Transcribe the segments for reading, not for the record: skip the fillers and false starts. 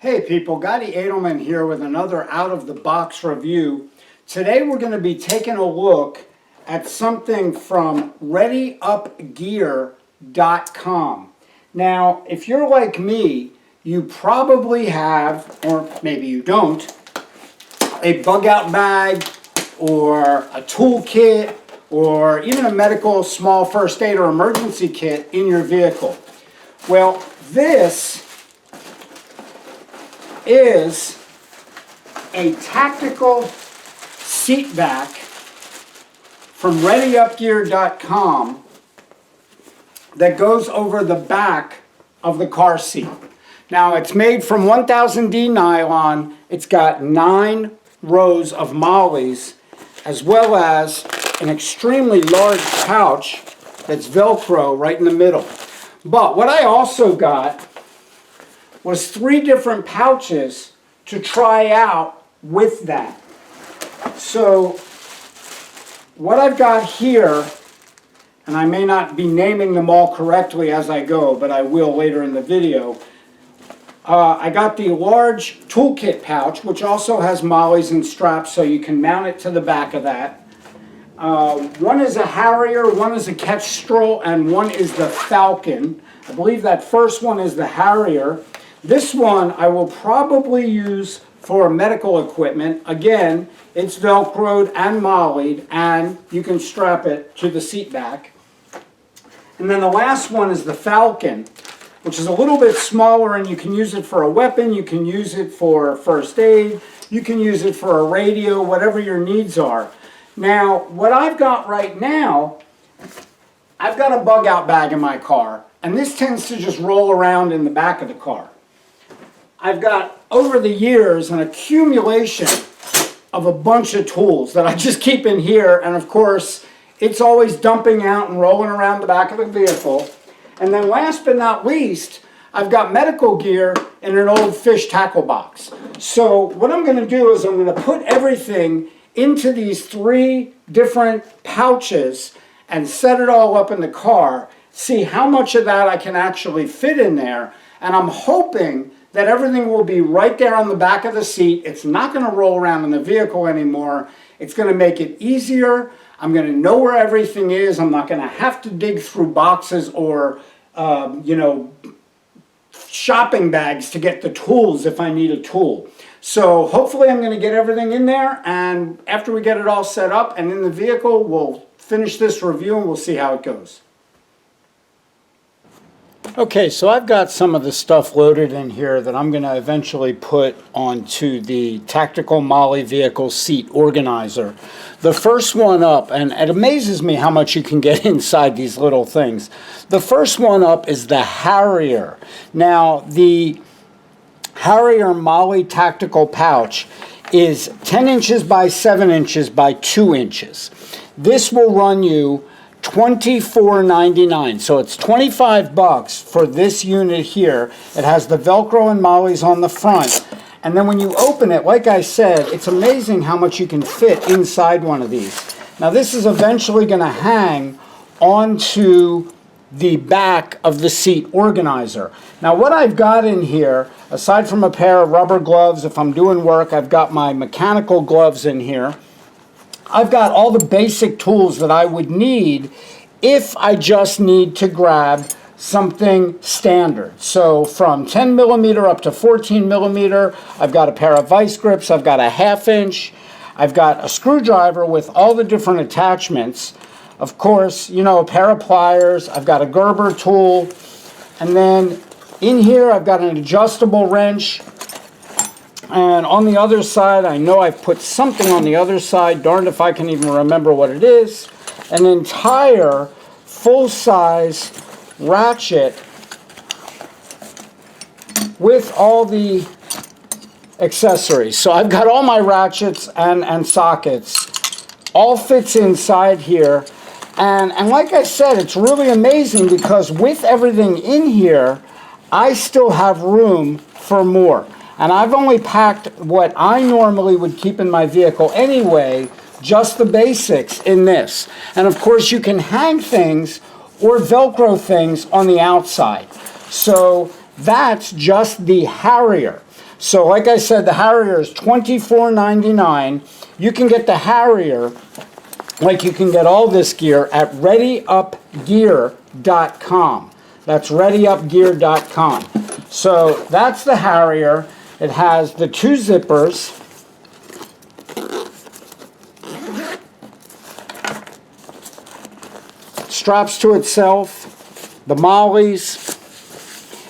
Hey people, Gotti Edelman here with another out-of-the-box review. Today we're going to be taking a look at something from ReadyUpGear.com. Now, if you're like me, you probably have, or maybe you don't, a bug-out bag or a toolkit or even a medical small first aid or emergency kit in your vehicle. Well, this is a tactical seat back from ReadyUpGear.com that goes over the back of the car seat. Now it's made from 1000D nylon. It's got 9 rows of mollies as well as an extremely large pouch that's Velcro right in the middle. But what I also got was 3 different pouches to try out with that. So what I've got here, and I may not be naming them all correctly as I go, but I will later in the video. I got the large toolkit pouch, which also has mollies and straps so you can mount it to the back of that. One is a Harrier, one is a Kestrel, and one is the Falcon. I believe that first one is the Harrier. This one I will probably use for medical equipment. Again, it's Velcroed and mollied, and you can strap it to the seat back. And then the last one is the Falcon, which is a little bit smaller, and you can use it for a weapon, you can use it for first aid, you can use it for a radio, whatever your needs are. Now, what I've got right now, I've got a bug out bag in my car, and this tends to just roll around in the back of the car. I've got, over the years, an accumulation of a bunch of tools that I just keep in here, and of course, it's always dumping out and rolling around the back of the vehicle. And then last but not least, I've got medical gear in an old fish tackle box. So what I'm going to do is I'm going to put everything into these 3 different pouches and set it all up in the car, see how much of that I can actually fit in there, and I'm hoping that everything will be right there on the back of the seat. It's not going to roll around in the vehicle anymore. It's going to make it easier. I'm going to know where everything is. I'm not going to have to dig through boxes or, shopping bags to get the tools if I need a tool. So hopefully I'm going to get everything in there, and after we get it all set up and in the vehicle, we'll finish this review and we'll see how it goes. Okay, so I've got some of the stuff loaded in here that I'm going to eventually put onto the Tactical Molle Vehicle Seat Organizer. The first one up, and it amazes me how much you can get inside these little things. The first one up is the Harrier. Now, the Harrier Molle Tactical Pouch is 10 inches by 7 inches by 2 inches. This will run you $24.99, so it's 25 bucks for this unit here. It has the Velcro and mollies on the front, and then when you open it, like I said, it's amazing how much you can fit inside one of these. Now this is eventually going to hang onto the back of the seat organizer. Now what I've got in here, aside from a pair of rubber gloves if I'm doing work, I've got my mechanical gloves in here. I've got all the basic tools that I would need if I just need to grab something standard. So from 10 millimeter up to 14 millimeter, I've got a pair of vice grips, I've got a 1/2 inch, I've got a screwdriver with all the different attachments. Of course, a pair of pliers, I've got a Gerber tool, and then in here I've got an adjustable wrench. And on the other side, I know I've put something on the other side, darned if I can even remember what it is, an entire full-size ratchet with all the accessories. So I've got all my ratchets and sockets, all fits inside here. And like I said, it's really amazing because with everything in here, I still have room for more. And I've only packed what I normally would keep in my vehicle anyway, just the basics in this. And of course you can hang things or Velcro things on the outside. So That's just the Harrier. So like I said, the Harrier is $24.99. You can get the Harrier, like you can get all this gear, at readyupgear.com. That's readyupgear.com. So that's the Harrier. It has the 2 zippers. Straps to itself, the mollies,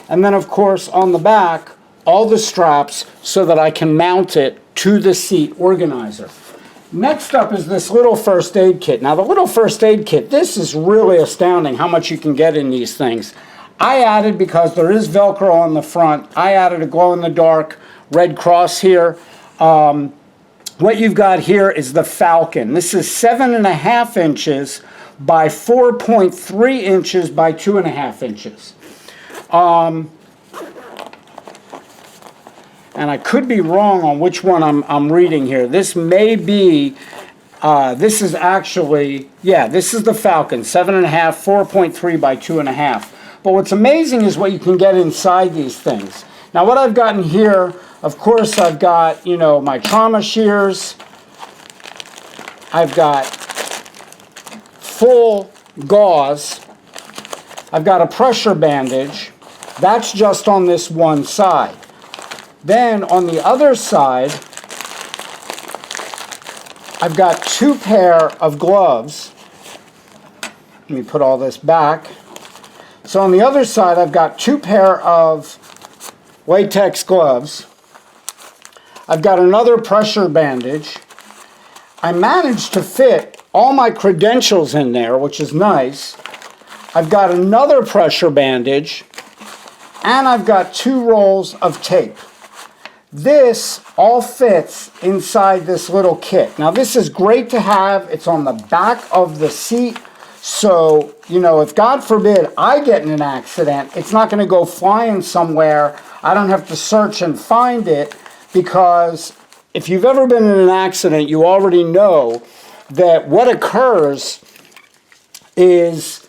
and then of course on the back, all the straps so that I can mount it to the seat organizer. Next up is this little first aid kit. Now the little first aid kit, this is really astounding how much you can get in these things. I added, because there is Velcro on the front, I added a glow-in-the-dark red cross here. What you've got here is the Falcon. This is 7.5 inches by 4.3 inches by 2.5 inches. And I could be wrong on which one I'm reading here. This may be, this is actually, yeah, this is the Falcon, 7.5, 4.3 by 2.5. But what's amazing is what you can get inside these things. Now what I've gotten here, of course I've got, you know, my trauma shears. I've got full gauze. I've got a pressure bandage. That's just on this one side. Then on the other side, I've got 2 pair of gloves. Let me put all this back. So on the other side, I've got 2 pair of latex gloves. I've got another pressure bandage. I managed to fit all my credentials in there, which is nice. I've got another pressure bandage, and I've got 2 rolls of tape. This all fits inside this little kit. Now this is great to have. It's on the back of the seat. So, you know, if God forbid I get in an accident, it's not going to go flying somewhere. I don't have to search and find it, because if you've ever been in an accident, you already know that what occurs is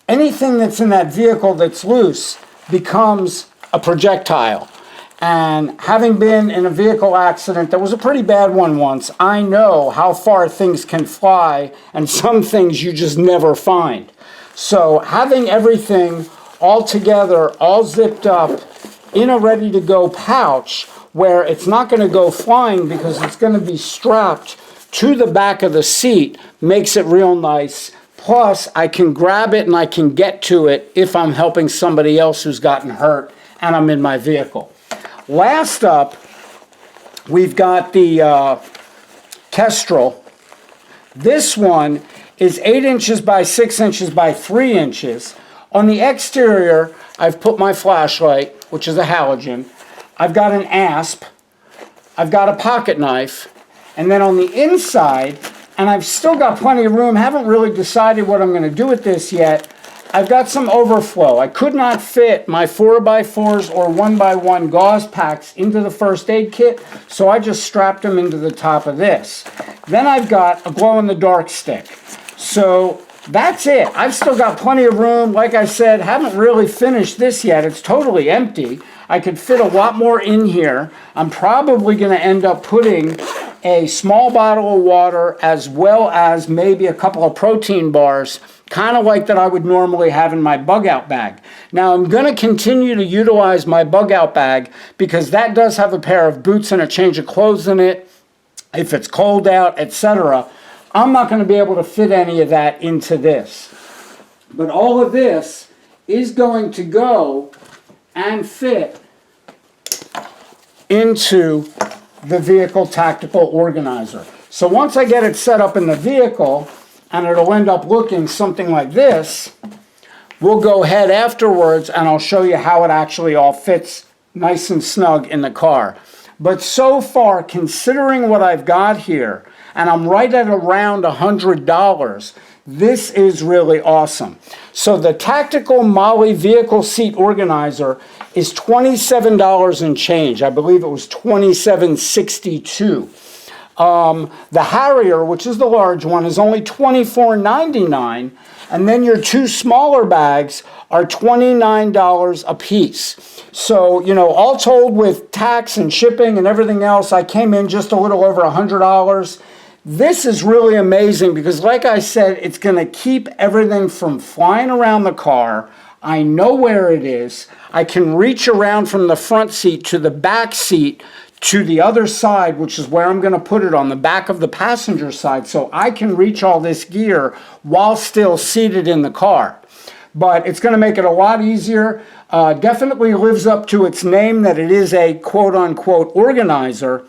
anything that's in that vehicle that's loose becomes a projectile. And having been in a vehicle accident that was a pretty bad one once, I know how far things can fly, and some things you just never find. So having everything all together, all zipped up in a ready-to-go pouch where it's not going to go flying because it's going to be strapped to the back of the seat makes it real nice. Plus, I can grab it and I can get to it if I'm helping somebody else who's gotten hurt and I'm in my vehicle. Last up, we've got the Kestrel. This one is 8 inches by 6 inches by 3 inches. On the exterior, I've put my flashlight, which is a halogen. I've got an asp. I've got a pocket knife. And then on the inside, and I've still got plenty of room, haven't really decided what I'm going to do with this yet, I've got some overflow. I could not fit my 4x4s or 1x1 gauze packs into the first aid kit, so I just strapped them into the top of this. Then I've got a glow-in-the-dark stick. So that's it. I've still got plenty of room. Like I said, haven't really finished this yet. It's totally empty. I could fit a lot more in here. I'm probably going to end up putting a small bottle of water as well as maybe a couple of protein bars, kind of like that I would normally have in my bug out bag. Now I'm going to continue to utilize my bug out bag because that does have a pair of boots and a change of clothes in it if it's cold out, etc. I'm not going to be able to fit any of that into this. But all of this is going to go and fit into the vehicle tactical organizer. So once I get it set up in the vehicle, and it'll end up looking something like this, we'll go ahead afterwards and I'll show you how it actually all fits nice and snug in the car. But so far, considering what I've got here, and I'm right at around $100, this is really awesome. So the Tactical Molle Vehicle Seat Organizer is $27 and change. I believe it was $27.62. The Harrier, which is the large one, is only $24.99, and then your two smaller bags are $29 a piece. So, you know, all told with tax and shipping and everything else, I came in just a little over $100. This is really amazing because, like I said, it's going to keep everything from flying around the car. I know where it is. I can reach around from the front seat to the back seat to the other side, which is where I'm going to put it, on the back of the passenger side, so I can reach all this gear while still seated in the car. But it's going to make it a lot easier. Definitely lives up to its name that it is a quote-unquote organizer.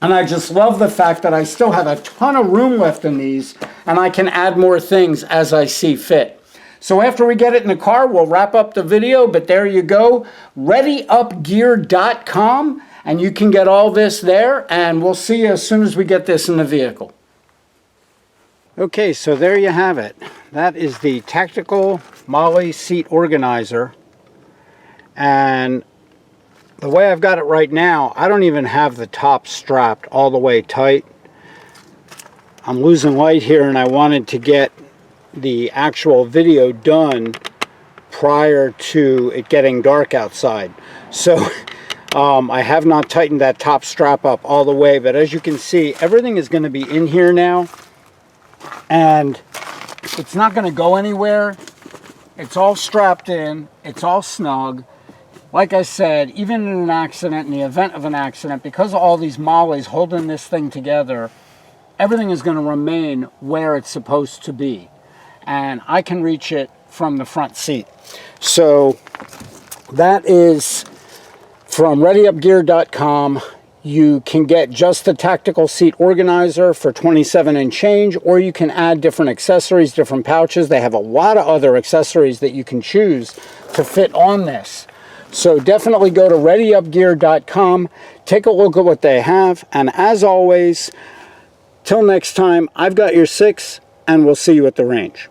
And I just love the fact that I still have a ton of room left in these, and I can add more things as I see fit. So after we get it in the car, we'll wrap up the video, but there you go, readyupgear.com, and you can get all this there, and we'll see you as soon as we get this in the vehicle. Okay, so there you have it. That is the Tactical Molle Seat Organizer, and the way I've got it right now, I don't even have the top strapped all the way tight. I'm losing light here, and I wanted to get the actual video done prior to it getting dark outside. So I have not tightened that top strap up all the way, but as you can see, everything is going to be in here now, and it's not going to go anywhere. It's all strapped in, it's all snug. Like I said, even in an accident, in the event of an accident, because of all these mollies holding this thing together, everything is going to remain where it's supposed to be. And I can reach it from the front seat. So that is from readyupgear.com. You can get just the tactical seat organizer for $27 and change, or you can add different accessories, different pouches. They have a lot of other accessories that you can choose to fit on this. So definitely go to readyupgear.com, take a look at what they have, and as always, till next time, I've got your 6, and we'll see you at the range.